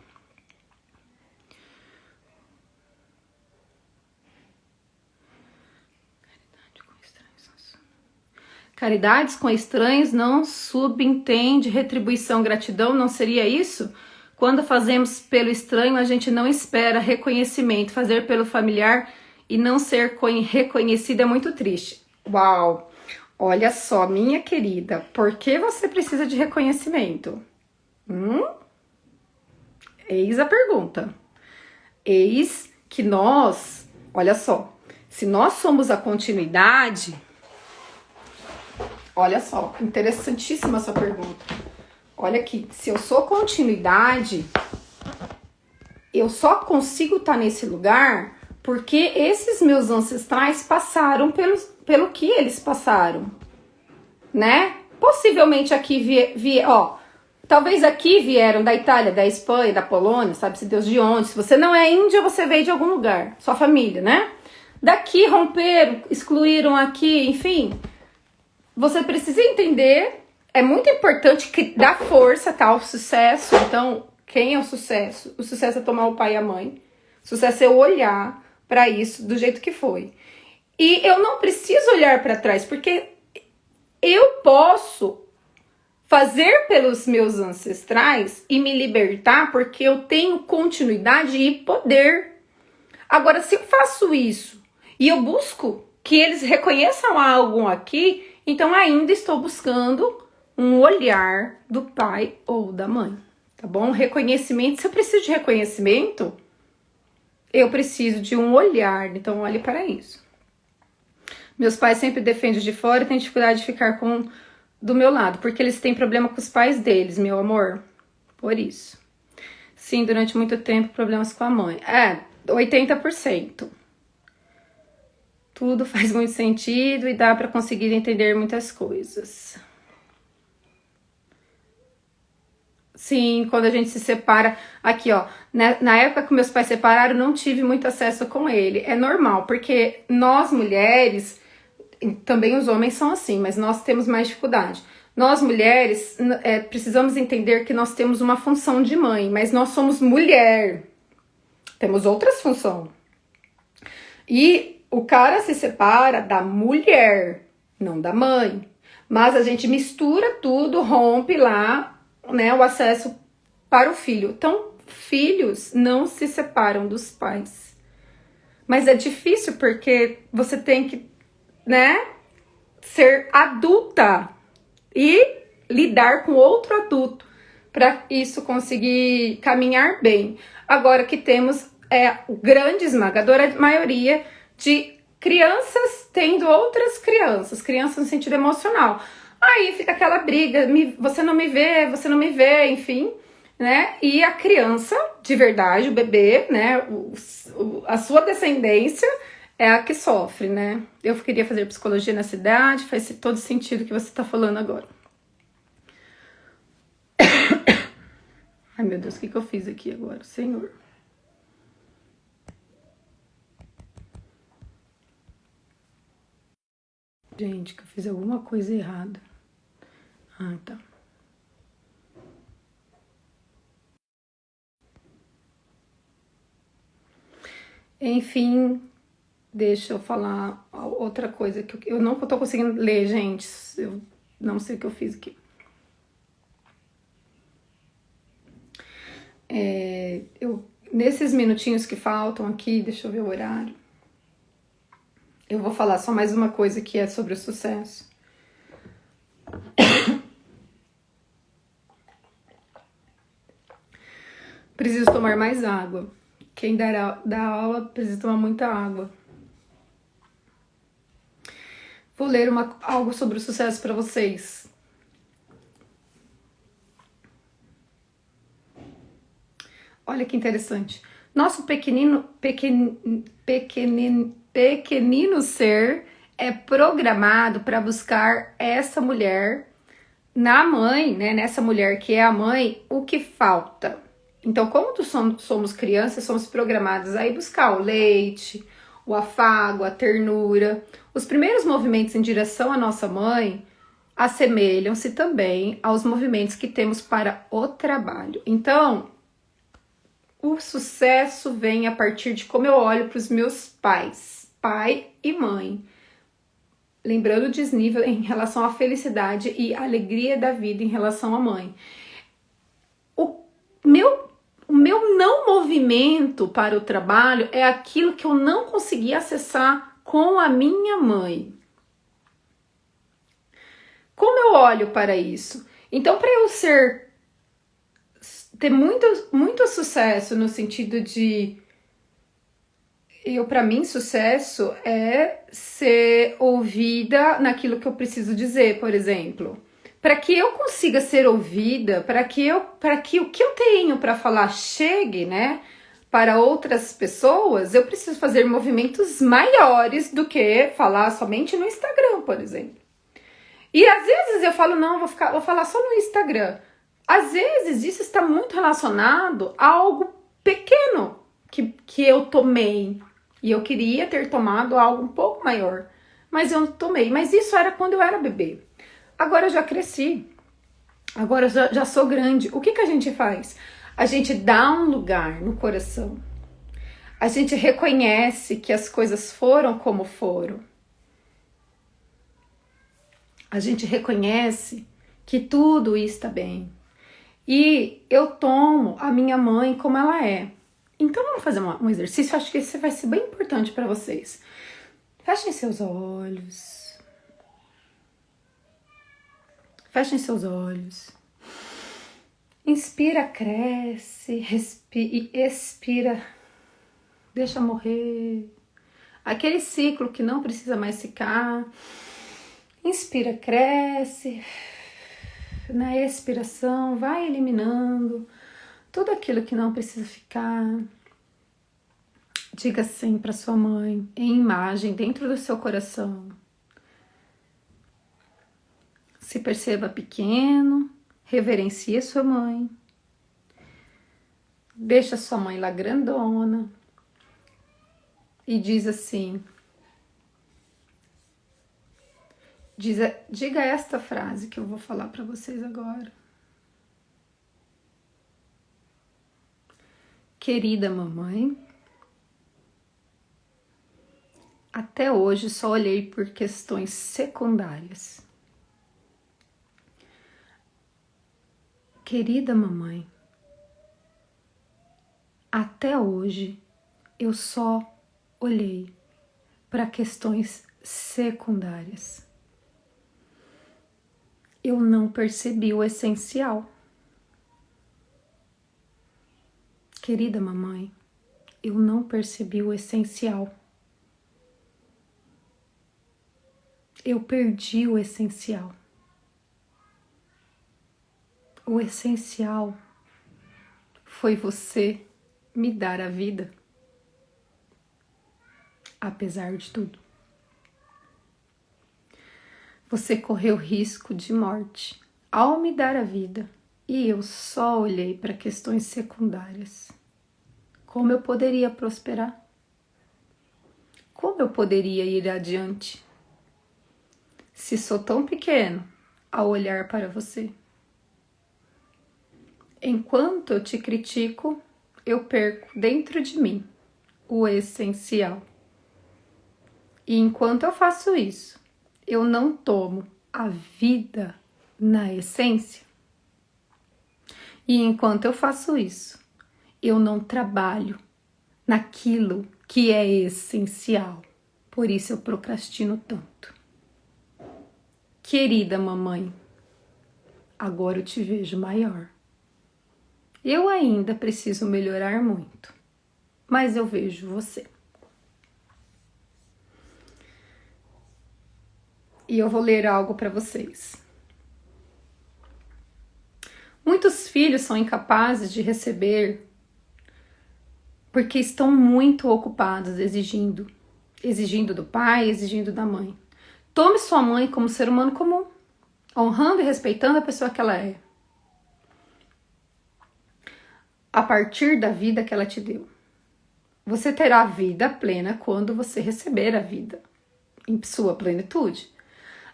Caridades com estranhos não subentende retribuição, gratidão, não seria isso? Quando fazemos pelo estranho, a gente não espera reconhecimento. Fazer pelo familiar e não ser reconhecido é muito triste. Uau! Olha só, minha querida, por que você precisa de reconhecimento? Eis a pergunta. Eis que nós, olha só, se nós somos a continuidade, olha só, interessantíssima essa pergunta. Olha aqui, se eu sou continuidade, eu só consigo estar nesse lugar porque esses meus ancestrais passaram pelo que eles passaram, né? Possivelmente aqui talvez aqui vieram da Itália, da Espanha, da Polônia, sabe-se Deus de onde. Se você não é índia, você veio de algum lugar, sua família, né? Daqui romperam, excluíram aqui, enfim. Você precisa entender, é muito importante dar força, tá? O sucesso, então, quem é o sucesso? O sucesso é tomar o pai e a mãe. O sucesso é olhar para isso do jeito que foi. E eu não preciso olhar para trás, porque eu posso fazer pelos meus ancestrais e me libertar, porque eu tenho continuidade e poder. Agora, se eu faço isso e eu busco que eles reconheçam algo aqui, então ainda estou buscando um olhar do pai ou da mãe, tá bom? Reconhecimento, se eu preciso de reconhecimento, eu preciso de um olhar, então olhe para isso. Meus pais sempre defendem de fora e têm dificuldade de ficar do meu lado, porque eles têm problema com os pais deles, meu amor. Por isso. Sim, durante muito tempo, problemas com a mãe. 80%. Tudo faz muito sentido e dá para conseguir entender muitas coisas. Sim, quando a gente se separa, aqui ó, na época que meus pais separaram, não tive muito acesso com ele. É normal, porque nós mulheres, também os homens são assim, mas nós temos mais dificuldade. Nós mulheres precisamos entender que nós temos uma função de mãe, mas nós somos mulher, temos outras funções. E o cara se separa da mulher, não da mãe. Mas a gente mistura tudo, rompe lá, né, o acesso para o filho. Então, filhos não se separam dos pais. Mas é difícil porque você tem que, né, ser adulta e lidar com outro adulto para isso conseguir caminhar bem. Agora que temos grande esmagadora maioria de crianças tendo outras crianças no sentido emocional. Aí fica aquela briga, você não me vê, enfim, né? E a criança, de verdade, o bebê, né? A sua descendência é a que sofre, né? Eu queria fazer psicologia nessa idade, faz todo sentido o que você tá falando agora. Ai, meu Deus, o que eu fiz aqui agora, Senhor? Gente, que eu fiz alguma coisa errada. Ah, tá. Enfim, deixa eu falar outra coisa que eu não tô conseguindo ler, gente. Eu não sei o que eu fiz aqui. Nesses minutinhos que faltam aqui, deixa eu ver o horário. Eu vou falar só mais uma coisa que é sobre o sucesso. Preciso tomar mais água. Quem dá aula precisa tomar muita água. Vou ler algo sobre o sucesso para vocês. Olha que interessante. Nosso pequenino ser é programado para buscar essa mulher na mãe, né? Nessa mulher que é a mãe, o que falta. Então, como somos crianças, somos programados a ir buscar o leite, o afago, a ternura. Os primeiros movimentos em direção à nossa mãe assemelham-se também aos movimentos que temos para o trabalho. Então, o sucesso vem a partir de como eu olho para os meus pais, pai e mãe. Lembrando o desnível em relação à felicidade e alegria da vida em relação à mãe. O meu não movimento para o trabalho é aquilo que eu não consegui acessar com a minha mãe. Como eu olho para isso? Então, para eu ter muito sucesso no sentido de para mim, sucesso é ser ouvida naquilo que eu preciso dizer, por exemplo. Para que eu consiga ser ouvida, para que o que eu tenho para falar chegue, né, para outras pessoas, eu preciso fazer movimentos maiores do que falar somente no Instagram, por exemplo. E às vezes eu falo, não, vou falar só no Instagram. Às vezes isso está muito relacionado a algo pequeno que eu tomei. E eu queria ter tomado algo um pouco maior. Mas eu não tomei. Mas isso era quando eu era bebê. Agora eu já cresci. Agora eu já sou grande. O que a gente faz? A gente dá um lugar no coração. A gente reconhece que as coisas foram como foram. A gente reconhece que tudo está bem. E eu tomo a minha mãe como ela é. Então vamos fazer um exercício, acho que esse vai ser bem importante para vocês. Fechem seus olhos. Fechem seus olhos. Inspira, cresce, respira e expira. Deixa morrer. Aquele ciclo que não precisa mais ficar. Inspira, cresce. Na expiração, vai eliminando tudo aquilo que não precisa ficar. Diga sim para sua mãe, em imagem, dentro do seu coração. Se perceba pequeno, reverencie sua mãe. Deixa sua mãe lá grandona. E diz assim, diga esta frase que eu vou falar para vocês agora. Querida mamãe, até hoje só olhei por questões secundárias. Querida mamãe, até hoje eu só olhei para questões secundárias. Eu não percebi o essencial. Querida mamãe, eu não percebi o essencial. Eu perdi o essencial. O essencial foi você me dar a vida, apesar de tudo. Você correu risco de morte ao me dar a vida e eu só olhei para questões secundárias. Como eu poderia prosperar? Como eu poderia ir adiante? Se sou tão pequeno ao olhar para você. Enquanto eu te critico, eu perco dentro de mim o essencial. E enquanto eu faço isso, eu não tomo a vida na essência. E enquanto eu faço isso, eu não trabalho naquilo que é essencial. Por isso eu procrastino tanto. Querida mamãe, agora eu te vejo maior. Eu ainda preciso melhorar muito, mas eu vejo você. E eu vou ler algo para vocês. Muitos filhos são incapazes de receber Porque estão muito ocupados exigindo do pai, exigindo da mãe. Tome sua mãe como ser humano comum, honrando e respeitando a pessoa que ela é, a partir da vida que ela te deu. Você terá vida plena quando você receber a vida em sua plenitude.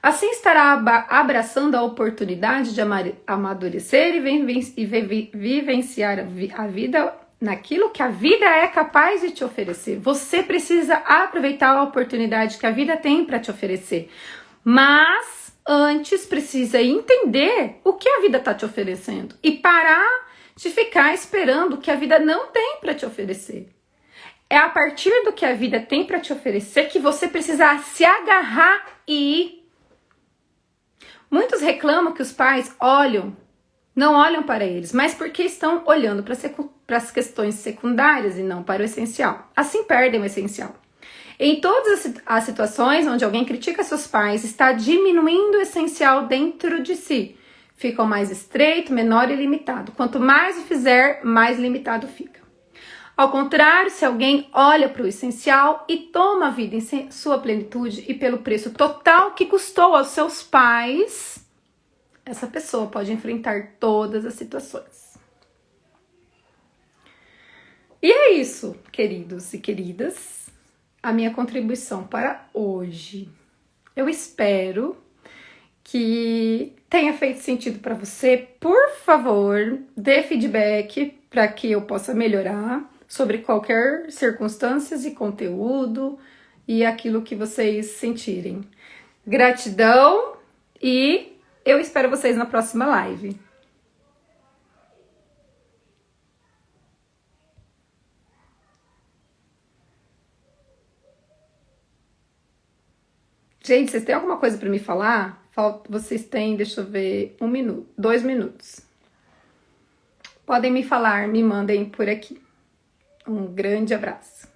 Assim estará abraçando a oportunidade de amadurecer e vivenciar a vida naquilo que a vida é capaz de te oferecer. Você precisa aproveitar a oportunidade que a vida tem para te oferecer. Mas antes precisa entender o que a vida está te oferecendo e parar de ficar esperando o que a vida não tem para te oferecer. É a partir do que a vida tem para te oferecer que você precisa se agarrar e ir. Muitos reclamam que os pais não olham para eles, mas porque estão olhando para as questões secundárias e não para o essencial. Assim perdem o essencial. Em todas as situações onde alguém critica seus pais, está diminuindo o essencial dentro de si. Fica mais estreito, menor e limitado. Quanto mais o fizer, mais limitado fica. Ao contrário, se alguém olha para o essencial e toma a vida em sua plenitude e pelo preço total que custou aos seus pais, essa pessoa pode enfrentar todas as situações. E é isso, queridos e queridas, a minha contribuição para hoje. Eu espero que tenha feito sentido para você. Por favor, dê feedback para que eu possa melhorar sobre qualquer circunstâncias e conteúdo e aquilo que vocês sentirem. Gratidão e eu espero vocês na próxima live. Gente, vocês têm alguma coisa para me falar? Vocês têm, deixa eu ver, 1 minuto, 2 minutos. Podem me falar, me mandem por aqui. Um grande abraço.